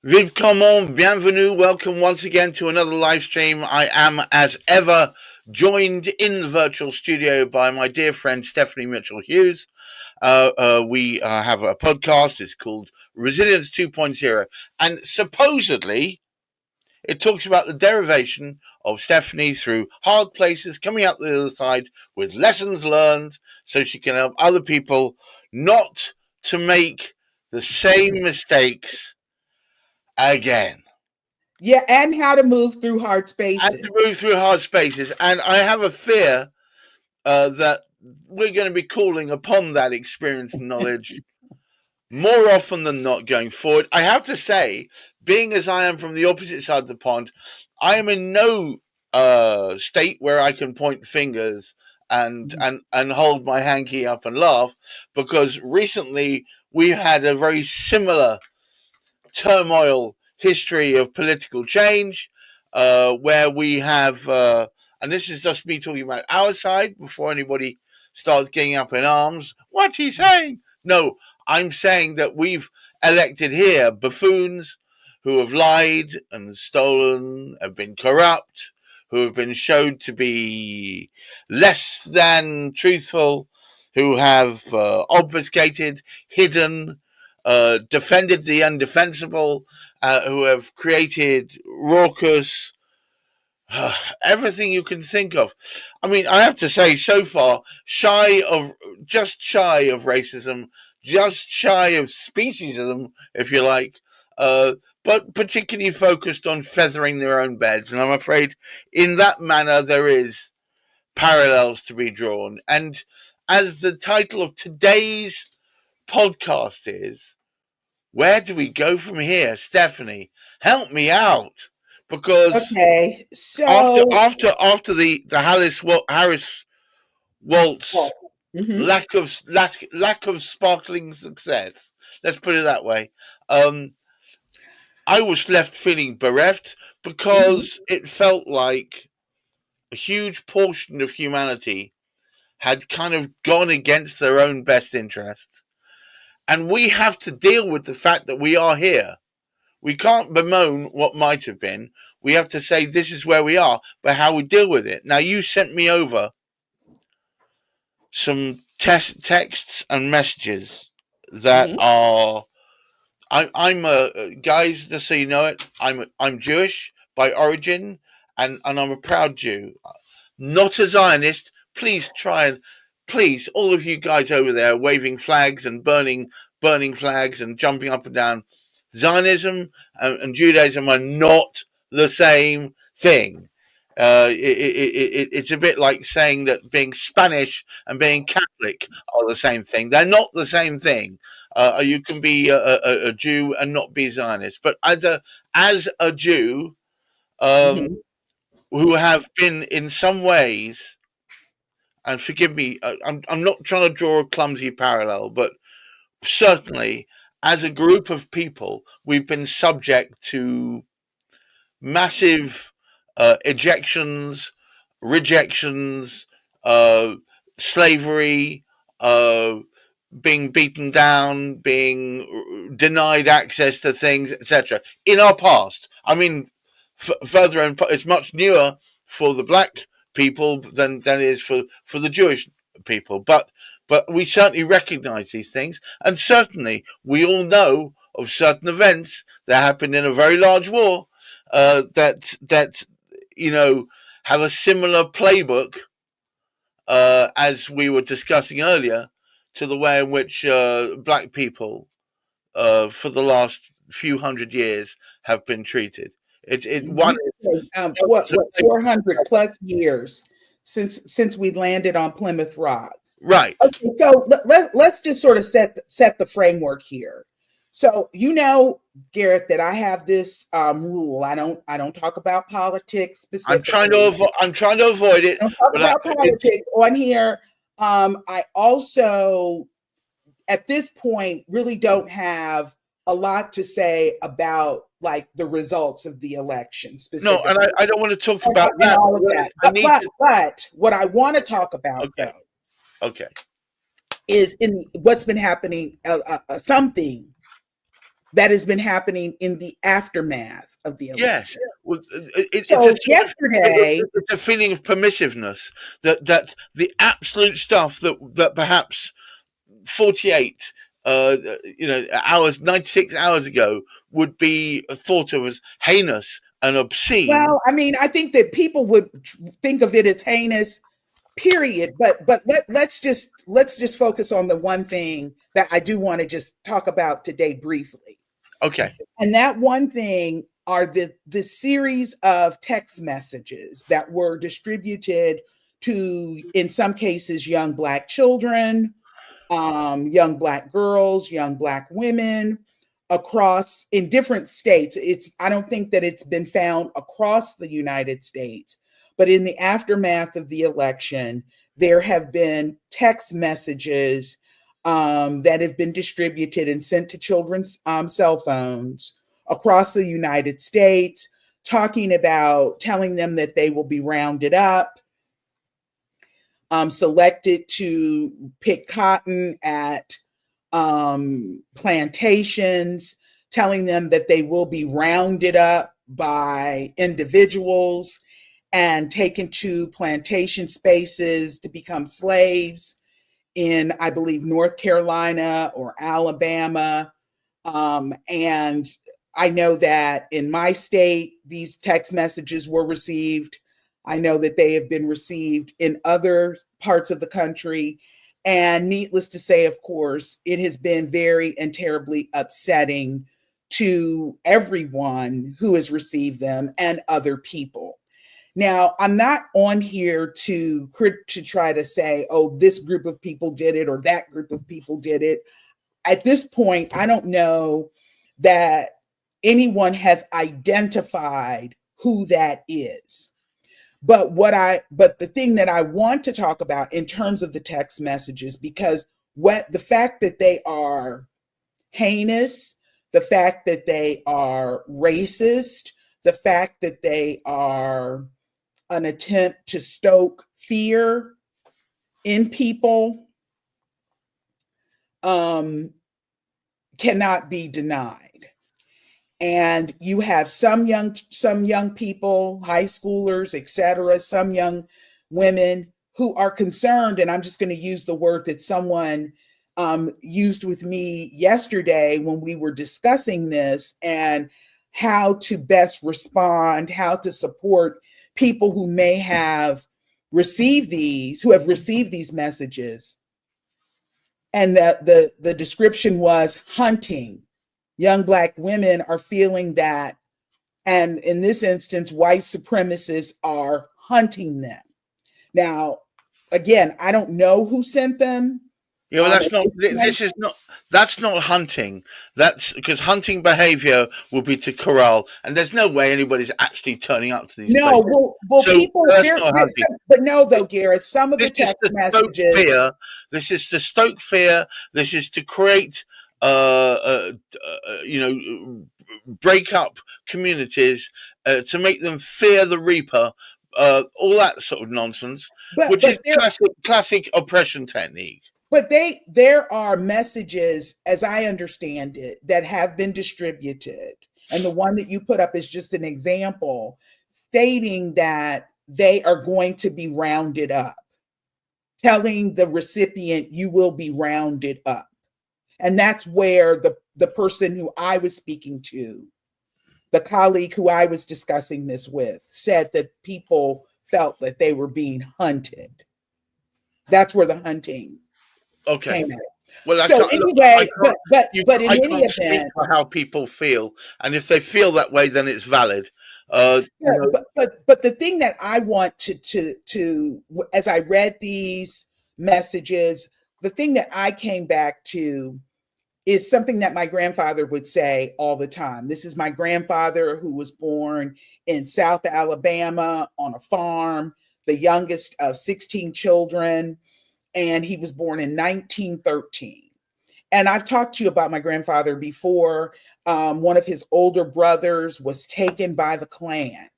Comment, bienvenue, welcome once again to another live stream. I am, as ever, joined in the virtual studio by my dear friend Stephanie Mitchell Hughes. We have a podcast. It's called Resilience 2.0, and supposedly it talks about the derivation of Stephanie through hard places, coming out the other side with lessons learned, so she can help other people not to make the same mistakes again. Yeah, and how to move through hard And spaces. to move through hard spaces. And I have a fear that we're going to be calling upon that experience and knowledge more often than not going forward. I have to say, being as I am from the opposite side of the pond, I am in no state where I can point fingers and hold my hanky up and laugh, because recently we had a very similar turmoil history of political change, where we have, and this is just me talking about our side before anybody starts getting up in arms. What's he saying? No, I'm saying that we've elected here buffoons who have lied and stolen, have been corrupt, who have been shown to be less than truthful, who have obfuscated, hidden, defended the undefensible, who have created raucous, everything you can think of. I mean, I have to say, so far, just shy of racism, just shy of speciesism, if you like, but particularly focused on feathering their own beds. And I'm afraid in that manner there is parallels to be drawn. And as the title of today's podcast is, where do we go from here? Stephanie, help me out, because Okay, after so after the Harris Waltz mhm, lack of sparkling success, let's put it that way, I was left feeling bereft, mhm. because it felt like a huge portion of humanity had kind of gone against their own best interest, and we have to deal with the fact that we are here. We can't bemoan what might have been. We have to say this is where we are, but how we deal with it. Now, you sent me over some texts and messages that Mhm. are. I'm a guys. Just so you know it, I'm Jewish by origin, and I'm a proud Jew, not a Zionist. Please try and please, all of you guys over there waving flags and burning flags and jumping up and down. Zionism and Judaism are not the same thing. It's a bit like saying that being Spanish and being Catholic are the same thing. They're not the same thing. You can be a Jew and not be Zionist, but as a Jew, um, Mhm. who have been in some ways, and forgive me, I'm not trying to draw a clumsy parallel, but certainly as a group of people, we've been subject to massive ejections, rejections, uh, slavery, uh, being beaten down, being denied access to things, etc. In our past, I mean, further on, it's much newer for the black people than it is for the Jewish people, but we certainly recognise these things, and certainly we all know of certain events that happened in a very large war, that you know have a similar playbook, as we were discussing earlier, to the way in which black people, for the last few hundred years, have been treated. One You is say, what 400 plus years since we landed on Plymouth Rock. right. Okay, so let's just sort of set the framework here. So Garrett, that I have this rule. I don't talk about politics specifically. I'm trying to avoid it, I don't talk but about it's politics on here. I also, at this point, really don't have a lot to say about like the results of the election no, and specifically I don't want to talk and, about and that. all of that. I But need but to. but what I want to talk about Okay, though okay. is in what's been happening. Something that has been happening in the aftermath of the Yes. election. Well, So yesterday, it's a feeling of permissiveness that the absolute stuff that perhaps 48 hours, 96 hours ago would be thought of as heinous and obscene. well, I mean, I think that people would think of it as heinous, period. But let's just focus on the one thing that I do want to just talk about today briefly. Okay. And that one thing are the series of text messages that were distributed to, in some cases, young Black children, young Black girls, young Black women across in different states. I don't think that it's been found across the United States, but in the aftermath of the election, there have been text messages that have been distributed and sent to children's cell phones across the United States, talking about telling them that they will be rounded up, selected to pick cotton at plantations, telling them that they will be rounded up by individuals and taken to plantation spaces to become slaves in, I believe, North Carolina or Alabama. And I know that in my state, these text messages were received. I know that they have been received in other parts of the country. And needless to say, of course, it has been very and terribly upsetting to everyone who has received them and other people. Now, I'm not on here to try to say, oh, this group of people did it or that group of people did it. At this point, I don't know that anyone has identified who that is. But the thing that I want to talk about in terms of the text messages, because the fact that they are heinous, the fact that they are racist, the fact that they are an attempt to stoke fear in people, cannot be denied. And you have some young people, high schoolers, etc., some young women who are concerned, and I'm just going to use the word that someone used with me yesterday when we were discussing this, and how to best respond, how to support people who may have received these messages. And that the description was hunting. Young Black women are feeling that, and in this instance, white supremacists are hunting them. Now, again, I don't know who sent them. Yeah, well, that's not hunting. That's because hunting behavior will be to corral, and there's no way anybody's actually turning up to these No, places. well, So people, that's not hunting. but no, though, Garrett, some of the This is text to stoke messages. fear. This is to stoke fear. This is to create, break up communities, to make them fear the reaper. All that sort of nonsense, which is classic oppression technique. But there are messages, as I understand it, that have been distributed. And the one that you put up is just an example, stating that they are going to be rounded up, telling the recipient, you will be rounded up. And that's where the person who I was speaking to, the colleague who I was discussing this with, said that people felt that they were being hunted. That's where the hunting came out. Well, so anyway, but in any event, speak for how people feel, and if they feel that way, then it's valid. But the thing that I want to as I read these messages, the thing that I came back to is something that my grandfather would say all the time. This is my grandfather who was born in South Alabama on a farm, the youngest of 16 children, and he was born in 1913. And I've talked to you about my grandfather before. One of his older brothers was taken by the Klan,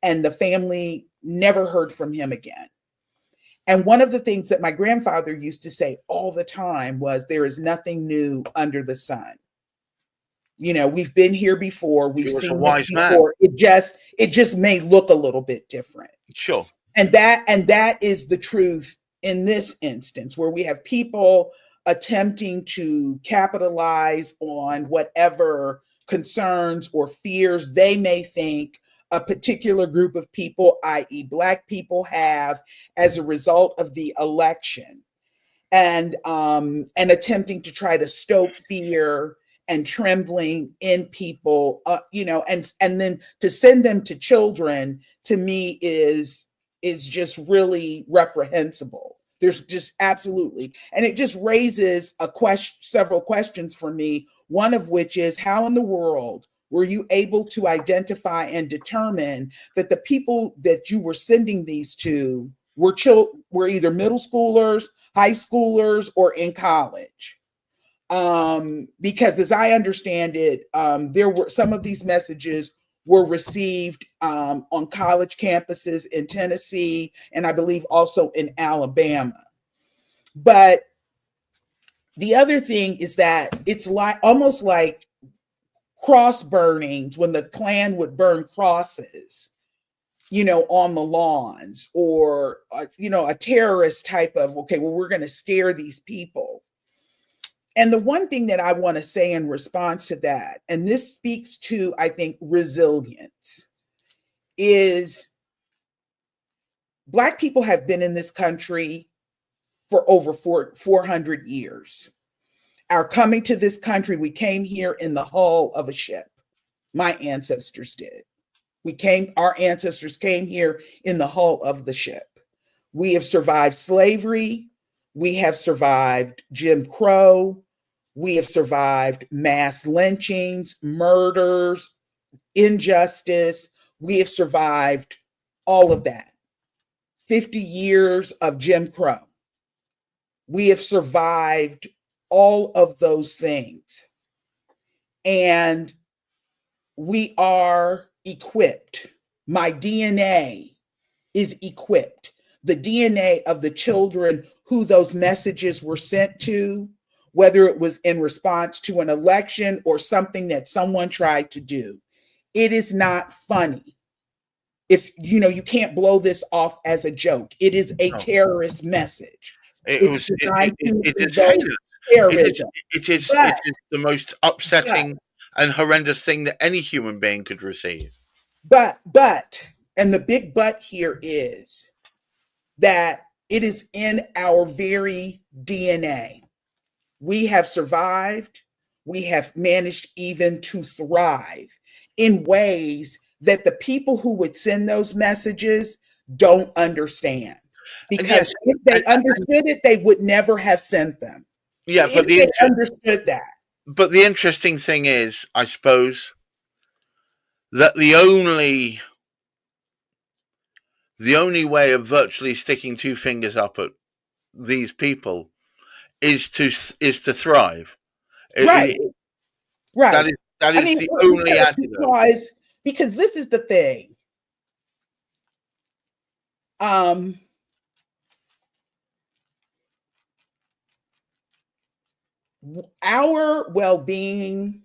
and the family never heard from him again. And one of the things that my grandfather used to say all the time was, there is nothing new under the sun. We've been here before. We've He was a seen this wise man. before. It just may look a little bit different. Sure. And that is the truth in this instance, where we have people attempting to capitalize on whatever concerns or fears they may think a particular group of people, i.e., Black people, have as a result of the election, and attempting to try to stoke fear and trembling in people, and then to send them to children, to me is just really reprehensible. There's just absolutely, and it just raises several questions for me. One of which is, how in the world were you able to identify and determine that the people that you were sending these to were either middle schoolers, high schoolers, or in college? Because as I understand it, there were some of these messages were received on college campuses in Tennessee, and I believe also in Alabama. But the other thing is that it's almost like cross burnings, when the Klan would burn crosses, on the lawns, or a terrorist type of, okay, well, we're going to scare these people. And the one thing that I want to say in response to that, and this speaks to, I think, resilience, is Black people have been in this country for over 400 years. Our coming to this country, we came here in the hull of a ship. My ancestors did. Our ancestors came here in the hull of the ship. We have survived slavery. We have survived Jim Crow. We have survived mass lynchings, murders, injustice. We have survived all of that. 50 years of Jim Crow. We have survived all of those things. And we are equipped. My DNA is equipped. The DNA of the children who those messages were sent to, whether it was in response to an election or something that someone tried to do. It is not funny. If you can't blow this off as a joke. It is a terrorist message. It is heinous. Terrorism. It is the most upsetting and horrendous thing that any human being could receive. But, and the big but here is that it is in our very DNA. We have survived. We have managed even to thrive in ways that the people who would send those messages don't understand. Because if they understood it, they would never have sent them. Yeah, but they understood that. But the interesting thing is, I suppose, that the only way of virtually sticking two fingers up at these people is to thrive. Right. Right. That is the only antidote. Because this is the thing. Our well-being,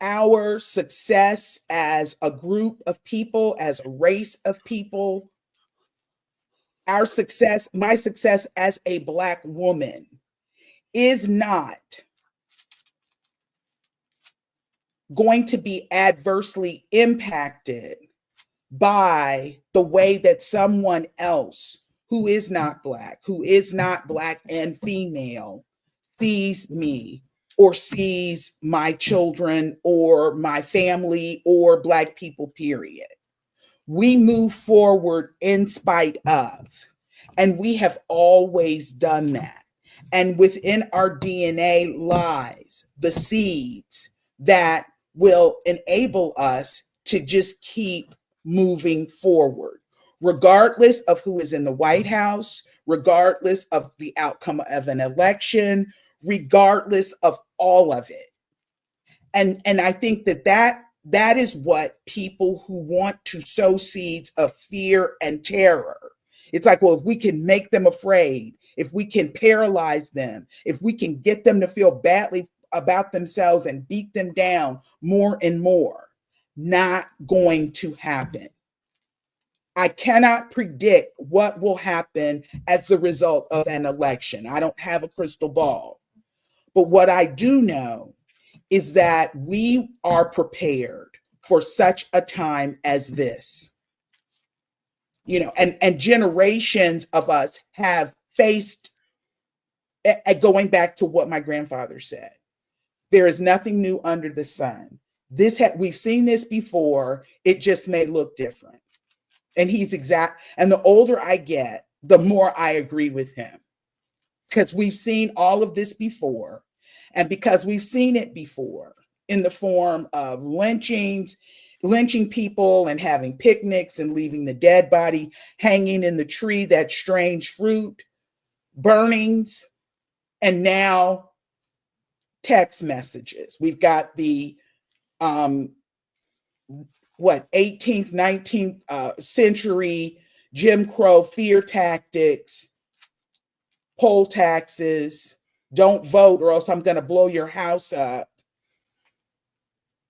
our success as a group of people, as a race of people, our success, my success as a Black woman, is not going to be adversely impacted by the way that someone else who is not Black and female, sees me or sees my children or my family or Black people, period. We move forward in spite of, and we have always done that. And within our DNA lies the seeds that will enable us to just keep moving forward, regardless of who is in the White House, regardless of the outcome of an election, regardless of all of it. And I think that is what people who want to sow seeds of fear and terror. It's like, well, if we can make them afraid, if we can paralyze them, if we can get them to feel badly about themselves and beat them down more and more. Not going to happen. I cannot predict what will happen as the result of an election. I don't have a crystal ball. But what I do know is that we are prepared for such a time as this. And generations of us have faced, going back to what my grandfather said, there is nothing new under the sun. We've seen this before. It just may look different. And he's exact. And the older I get, the more I agree with him, because we've seen all of this before. And because we've seen it before in the form of lynching people and having picnics and leaving the dead body hanging in the tree, that strange fruit, burnings, and now text messages. We've got the 18th, 19th century Jim Crow fear tactics, poll taxes, don't vote or else I'm going to blow your house up.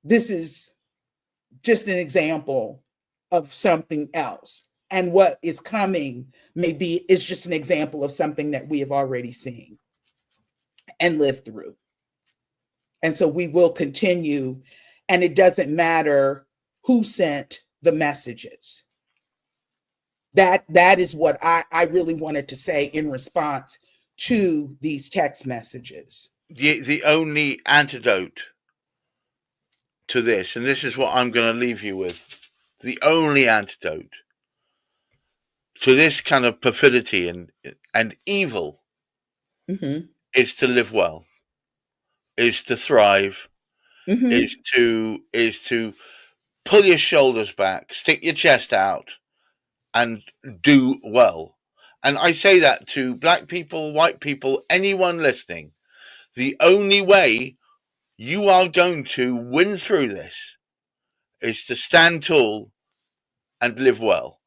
This is just an example of something else. And what is coming is just an example of something that we have already seen and lived through. And so we will continue, and it doesn't matter who sent the messages. That is what I really wanted to say in response to these text messages. The only antidote to this, and this is what I'm going to leave you with, the only antidote to this kind of perfidy and evil is to live well, is to thrive, is to pull your shoulders back, stick your chest out, and do well. And I say that to black people, white people, anyone listening. The only way you are going to win through this is to stand tall and live well.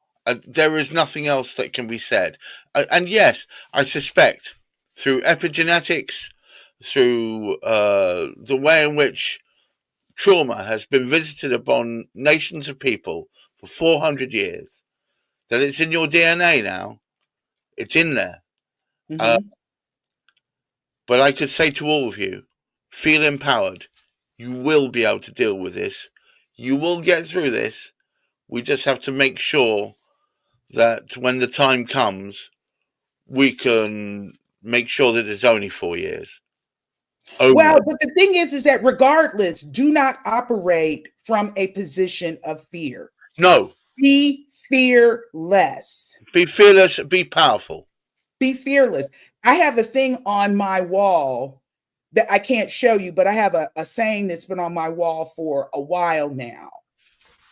There is nothing else that can be said. And yes, I suspect through epigenetics, through the way in which trauma has been visited upon nations of people for 400 years, that it's in your DNA now. It's in there. But I could say to all of you, feel empowered. You will be able to deal with this. You will get through this. We just have to make sure that when the time comes, we can make sure that it's only 4 years. Well, but the thing is that regardless, do not operate from a position of fear. No. Be fearless. Be fearless. Be powerful. Be fearless. I have a thing on my wall that I can't show you, but I have a saying that's been on my wall for a while now.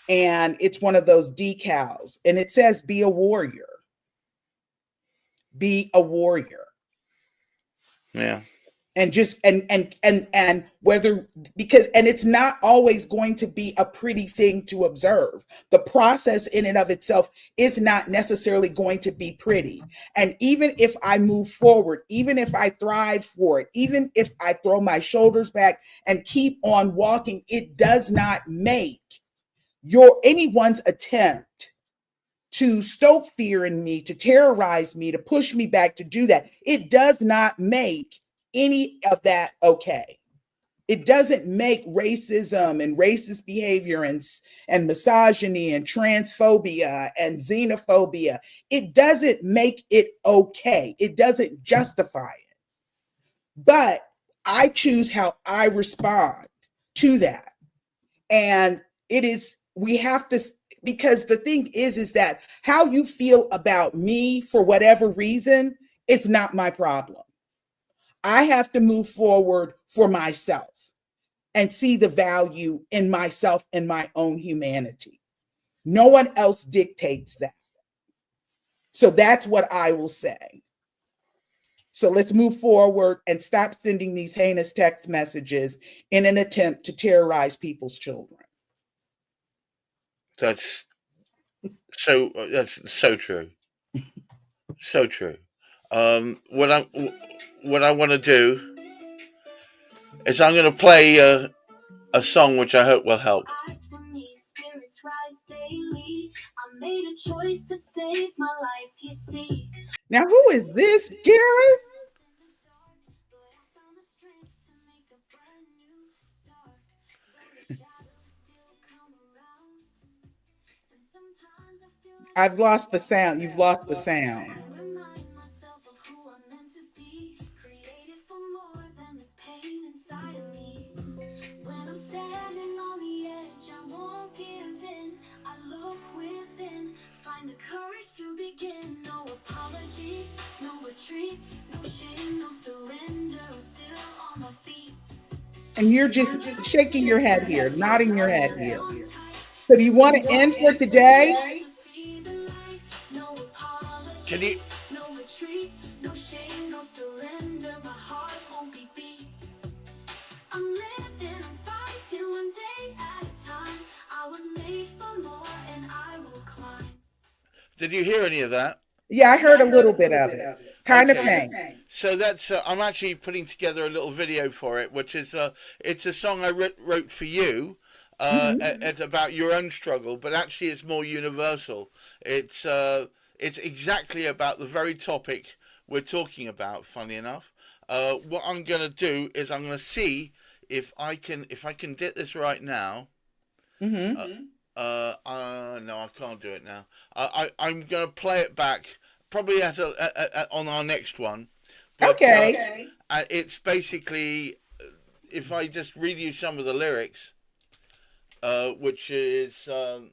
And it's one of those decals. And it says, be a warrior. Be a warrior. Yeah. And just and whether, because, and it's not always going to be a pretty thing to observe. The process in and of itself is not necessarily going to be pretty. And even if I move forward, even if I thrive for it, even if I throw my shoulders back and keep on walking, it does not make anyone's attempt to stoke fear in me, to terrorize me, to push me back, to do that. It does not make any of that okay. It doesn't make racism and racist behavior and misogyny and transphobia and xenophobia. It doesn't make it okay. It doesn't justify it. But I choose how I respond to that. And we have to, because the thing is that how you feel about me for whatever reason is not my problem. I have to move forward for myself and see the value in myself and my own humanity. No one else dictates that. So that's what I will say. So let's move forward and stop sending these heinous text messages in an attempt to terrorize people's children. That's so true. So true. What I want to do is I'm going to play a song which I hope will help. Now, who is this, Gareth? I've lost the sound. You've lost the sound. Find the courage to begin. No apology, no retreat, no shame, no surrender. I'm still on my feet. And you're just shaking your head here, nodding your head here. So do you want to end for today? Can you? No retreat, no shame, no surrender. My heart won't be beat. I'm living, I'm fighting one day at a time. I was made for more and I will climb. Did you hear any of that? Yeah, I heard a little bit of it. Kind of pain. So that's I'm actually putting together a little video for it, which is it's a song I wrote for you. It's about your own struggle, but actually it's more universal. It's exactly about the very topic we're talking about. Funny enough, what I'm going to do is I'm going to see if I can get this right now. No, I can't do it now. I'm going to play it back probably on our next one. But, okay. It's basically, if I just read you some of the lyrics, which is, though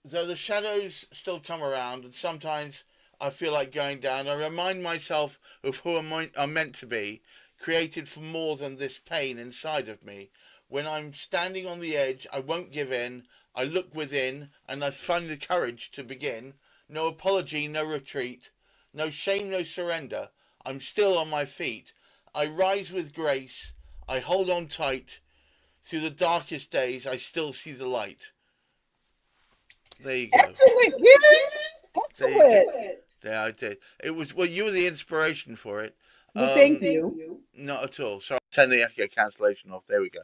the shadows still come around and sometimes I feel like going down, I remind myself of who I'm meant to be, created for more than this pain inside of me. When I'm standing on the edge, I won't give in. I look within and I find the courage to begin. No apology, no retreat. No shame, no surrender. I'm still on my feet. I rise with grace. I hold on tight. Through the darkest days, I still see the light. There you go. Excellent, excellent. Yeah, I did. It was, well, you were the inspiration for it. Well, thank you. Not at all. So I'll turn the cancellation off. There we go.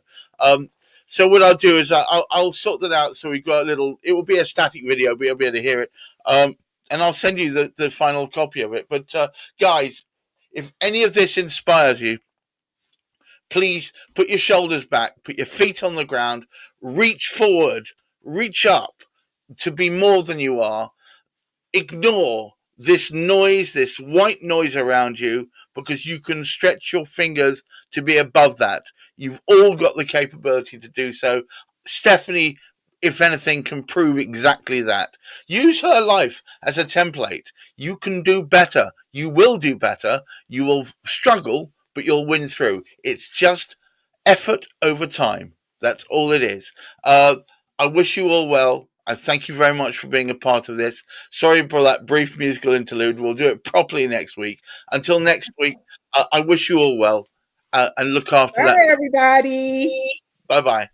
So what I'll do is I'll sort that out. So we've got a little. It will be a static video, but you'll be able to hear it. And I'll send you the final copy of it. But guys, if any of this inspires you, please put your shoulders back, put your feet on the ground, reach forward, reach up to be more than you are. Ignore this noise, this white noise around you, because you can stretch your fingers to be above that. You've all got the capability to do so. Stephanie, if anything, can prove exactly that. Use her life as a template. You can do better. You will do better. You will struggle, but you'll win through. It's just effort over time. That's all it is. I wish you all well. I thank you very much for being a part of this. Sorry for that brief musical interlude. We'll do it properly next week. Until next week, I wish you all well and look after that. Bye, everybody. Bye-bye.